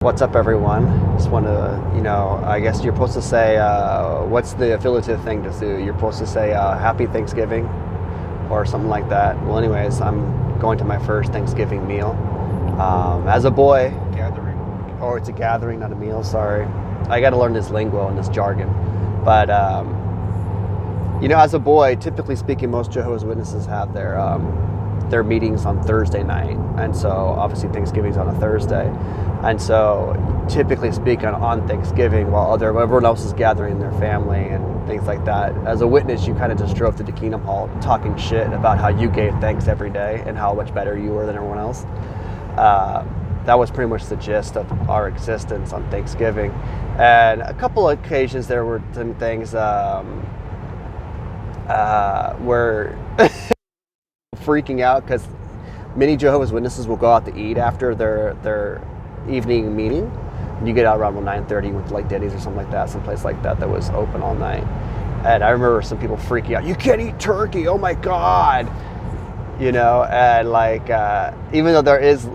What's up, everyone? Just want to, I guess you're supposed to say, what's the affiliative thing to do? You're supposed to say, Happy Thanksgiving or something like that. Well, anyways, I'm going to my first Thanksgiving meal. As a boy. Gathering. Oh, it's a gathering, not a meal, sorry. I got to learn this lingo and this jargon. But, as a boy, typically speaking, most Jehovah's Witnesses have their meetings on Thursday night. And so, obviously, Thanksgiving's on a Thursday. And so, typically speaking, on Thanksgiving, while everyone else is gathering their family and things like that, as a witness, you kind of just drove to the Kingdom Hall talking shit about how you gave thanks every day and how much better you were than everyone else. That was pretty much the gist of our existence on Thanksgiving. And a couple of occasions there were some things where freaking out because many Jehovah's Witnesses will go out to eat after their evening meeting. You get out around 9:30 with like Denny's or something like that, someplace like that was open all night. And I remember some people freaking out, you can't eat turkey, oh my God. And like, even though there is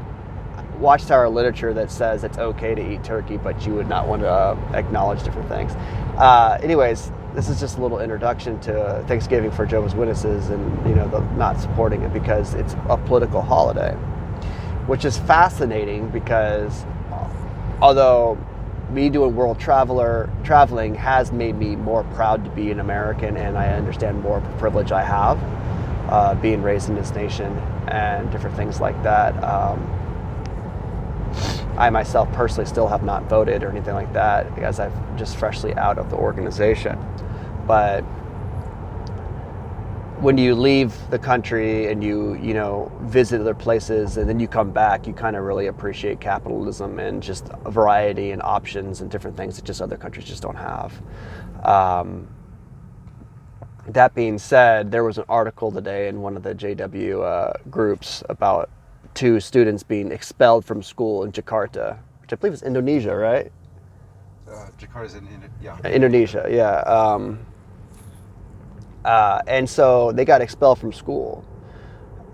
Watchtower literature that says it's okay to eat turkey, but you would not want to acknowledge different things. Anyways, this is just a little introduction to Thanksgiving for Jehovah's Witnesses and, the not supporting it because it's a political holiday, which is fascinating because although me doing world traveling has made me more proud to be an American, and I understand more of the privilege I have being raised in this nation and different things like that. I myself personally still have not voted or anything like that because I'm just freshly out of the organization. But when you leave the country and you visit other places and then you come back, you kind of really appreciate capitalism and just a variety and options and different things that just other countries just don't have. That being said, there was an article today in one of the JW groups about 2 students being expelled from school in Jakarta, which I believe is Indonesia, right? Jakarta's in Indonesia, yeah. And so they got expelled from school.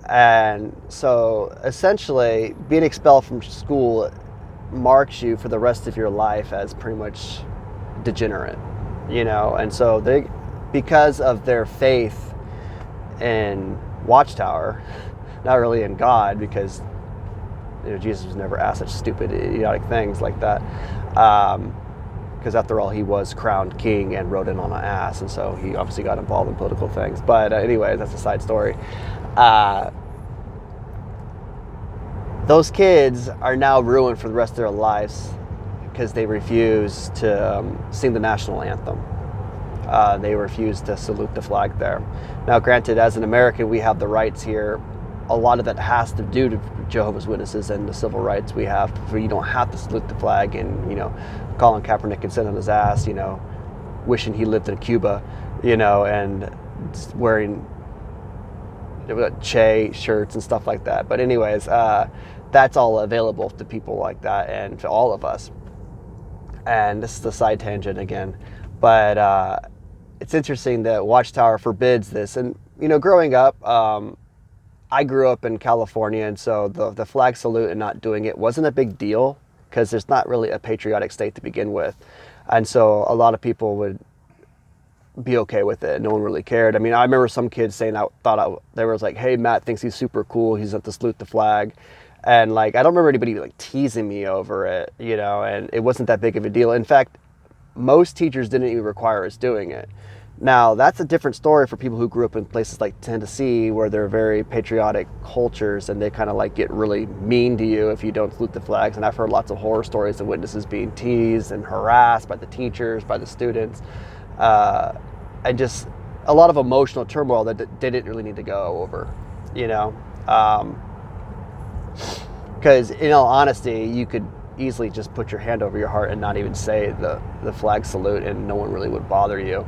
And so essentially being expelled from school marks you for the rest of your life as pretty much degenerate, and so because of their faith in Watchtower, not really in God, because Jesus was never asked such stupid, idiotic things like that. Because after all, he was crowned king and rode in on an ass, and so he obviously got involved in political things. But anyway, that's a side story. Those kids are now ruined for the rest of their lives because they refuse to sing the national anthem. They refuse to salute the flag there. Now, granted, as an American, we have the rights here. A lot of that has to do to Jehovah's Witnesses and the civil rights we have, where you don't have to salute the flag and, Colin Kaepernick can sit on his ass, wishing he lived in Cuba, and wearing Che shirts and stuff like that. But anyways, that's all available to people like that and to all of us. And this is a side tangent again. But it's interesting that Watchtower forbids this. And, growing up, I grew up in California, and so the flag salute and not doing it wasn't a big deal because there's not really a patriotic state to begin with. And so a lot of people would be okay with it. No one really cared. I mean, I remember some kids saying they were like, hey, Matt thinks he's super cool. He's at to salute the flag. And like, I don't remember anybody like teasing me over it, and it wasn't that big of a deal. In fact, most teachers didn't even require us doing it. Now, that's a different story for people who grew up in places like Tennessee, where they're very patriotic cultures and they kind of like get really mean to you if you don't salute the flags. And I've heard lots of horror stories of witnesses being teased and harassed by the teachers, by the students, and just a lot of emotional turmoil that they didn't really need to go over, because in all honesty, you could easily just put your hand over your heart and not even say the flag salute and no one really would bother you.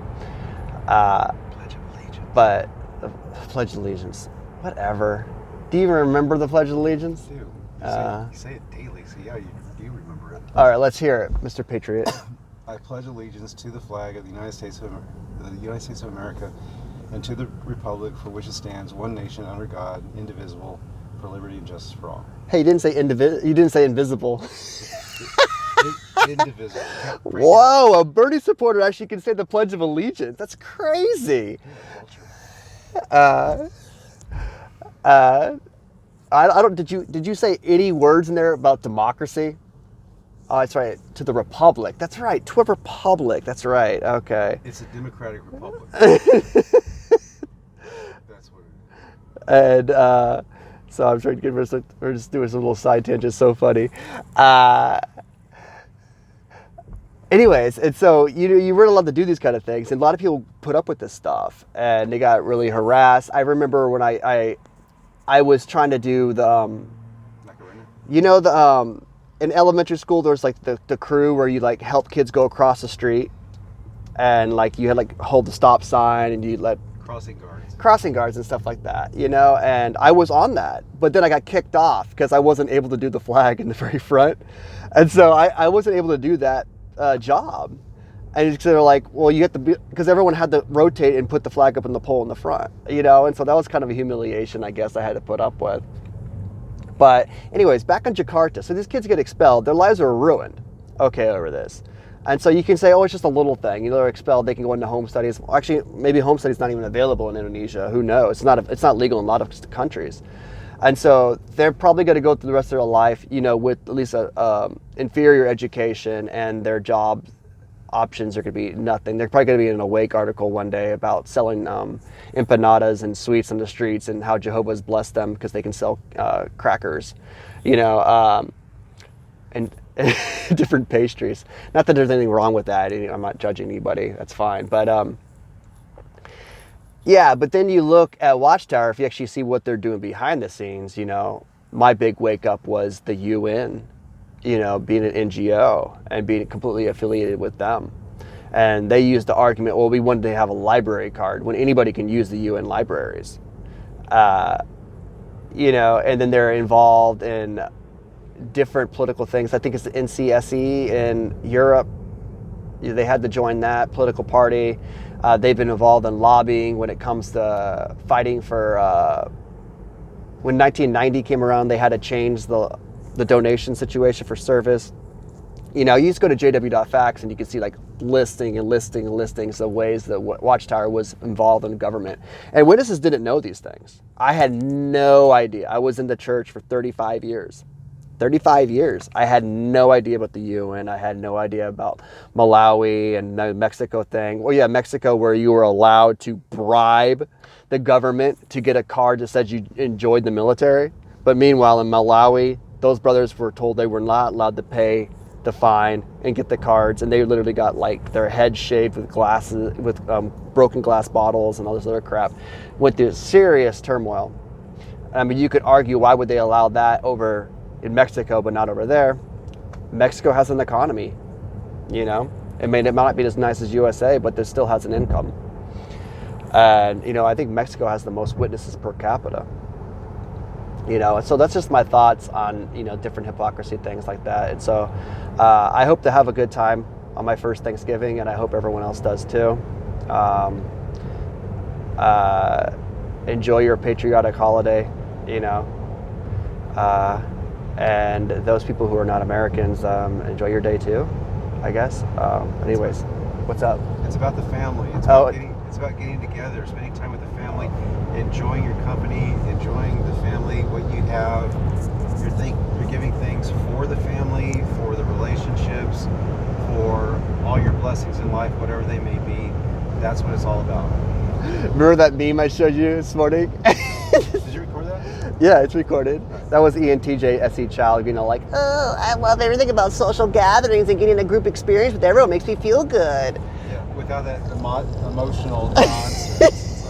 Pledge of Allegiance. But the Pledge of Allegiance, whatever. Do you even remember the Pledge of Allegiance? I do. You say it daily, so yeah, you do remember it. All right, let's hear it, Mr. Patriot. I pledge allegiance to the flag of the United States of America, and to the republic for which it stands, one nation under God, indivisible, for liberty and justice for all. Hey, you didn't say invisible. indivisible. Kept bringing Whoa, a Bernie supporter actually can say the Pledge of Allegiance. That's crazy. up culture. I don't. Did you say any words in there about democracy? Oh, that's right. To the republic. That's right. To a republic. That's right. Okay. It's a democratic republic. That's what it is. And so I'm trying to get we're just doing some little side tangents. So funny. Anyways, and so you weren't allowed to do these kind of things, and a lot of people put up with this stuff, and they got really harassed. I remember when I was trying to do the in elementary school there was like the crew where you like help kids go across the street, and like you had like hold the stop sign and you let crossing guards and stuff like that, and I was on that, but then I got kicked off because I wasn't able to do the flag in the very front, and so I wasn't able to do that job. And they're like, well, you have to be, because everyone had to rotate and put the flag up in the pole in the front, and so that was kind of a humiliation, I guess, I had to put up with. But anyways, back in Jakarta, so these kids get expelled, their lives are ruined, over this. And so you can say, oh, it's just a little thing, they're expelled, they can go into home studies. Actually, maybe home studies not even available in Indonesia, who knows? It's not legal in a lot of countries. And so they're probably going to go through the rest of their life, with at least a inferior education, and their job options are going to be nothing. They're probably going to be in an Awake article one day about selling empanadas and sweets on the streets and how Jehovah's blessed them because they can sell crackers, and different pastries. Not that there's anything wrong with that. I'm not judging anybody. That's fine. But yeah, but then you look at Watchtower, if you actually see what they're doing behind the scenes, my big wake up was the UN, being an NGO and being completely affiliated with them. And they used the argument, well, we wanted to have a library card when anybody can use the UN libraries. And then they're involved in different political things. I think it's the NCSE in Europe. They had to join that political party. They've been involved in lobbying when it comes to fighting for, when 1990 came around, they had to change the donation situation for service. You just go to jw.facts and you can see like listings of ways that Watchtower was involved in government. And witnesses didn't know these things. I had no idea. I was in the church for 35 years. 35 years. I had no idea about the UN. I had no idea about Malawi and the Mexico thing. Well, yeah, Mexico, where you were allowed to bribe the government to get a card that said you enjoyed the military. But meanwhile, in Malawi, those brothers were told they were not allowed to pay the fine and get the cards, and they literally got like their heads shaved with glasses, with broken glass bottles and all this other crap. Went through serious turmoil. I mean, you could argue, why would they allow that over in Mexico but not over there? Mexico has an economy, it might not be as nice as USA, but there still has an income. And I think Mexico has the most witnesses per capita. So that's just my thoughts on different hypocrisy things like that. And so I hope to have a good time on my first Thanksgiving, and I hope everyone else does too. Enjoy your patriotic holiday, and those people who are not Americans, enjoy your day too, I guess. Anyways, what's up? It's about the family. It's about getting together, spending time with the family, enjoying your company, enjoying the family, what you have. You're giving things for the family, for the relationships, for all your blessings in life, whatever they may be. That's what it's all about. Remember that meme I showed you this morning? Did you record that? Yeah, it's recorded. That was entj SE Child, like, oh, I love everything about social gatherings and getting a group experience with everyone. Makes me feel good. Yeah, without that emotional nonsense.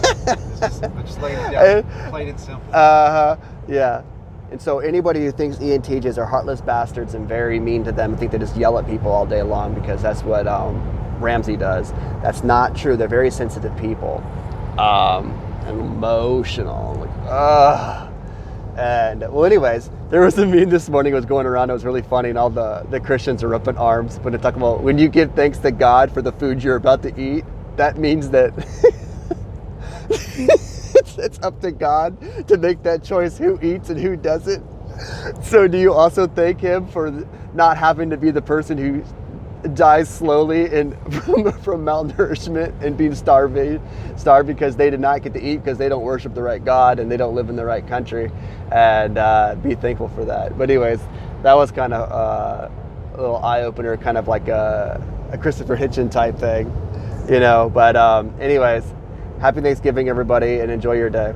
Just laid it down, plain and simple. Yeah. And so anybody who thinks ENTJs are heartless bastards and very mean to them and think they just yell at people all day long because that's what Ramsey does, that's not true. They're very sensitive people. And emotional. And well, anyways, there was a meme this morning that was going around. It was really funny, and all the Christians are up in arms when they talk about when you give thanks to God for the food you're about to eat. That means that it's up to God to make that choice who eats and who doesn't. So do you also thank him for not having to be the person who dies slowly from malnourishment and being starved because they did not get to eat because they don't worship the right God and they don't live in the right country, and be thankful for that. But anyways, that was kind of a little eye-opener, kind of like a Christopher Hitchin type thing, you know. But anyways, happy Thanksgiving, everybody, and enjoy your day.